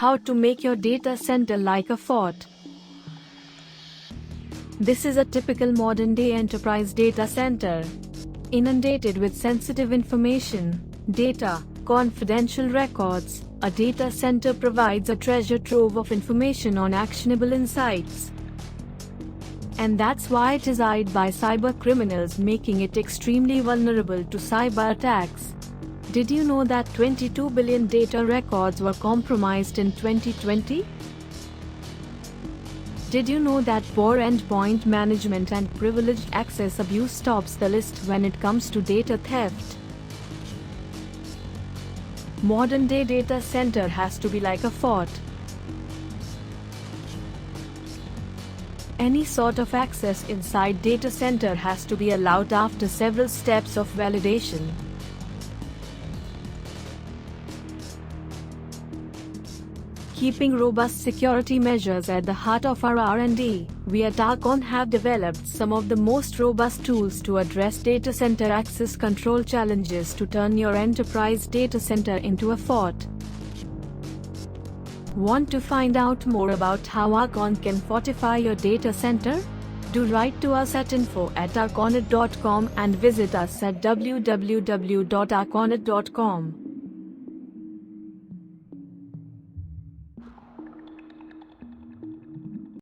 How to make your data center like a fort. This is a typical modern-day enterprise data center. Inundated with sensitive information, data, confidential records, a data center provides a treasure trove of information on actionable insights. And that's why it is eyed by cyber criminals, making it extremely vulnerable to cyber attacks. Did you know that 22 billion data records were compromised in 2020? Did you know that poor endpoint management and privileged access abuse tops the list when it comes to data theft? Modern-day data center has to be like a fort. Any sort of access inside data center has to be allowed after several steps of validation. Keeping robust security measures at the heart of our R&D, we at ARCON have developed some of the most robust tools to address data center access control challenges to turn your enterprise data center into a fort. Want to find out more about how ARCON can fortify your data center? Do write to us at info@arconet.com and visit us at www.arconet.com.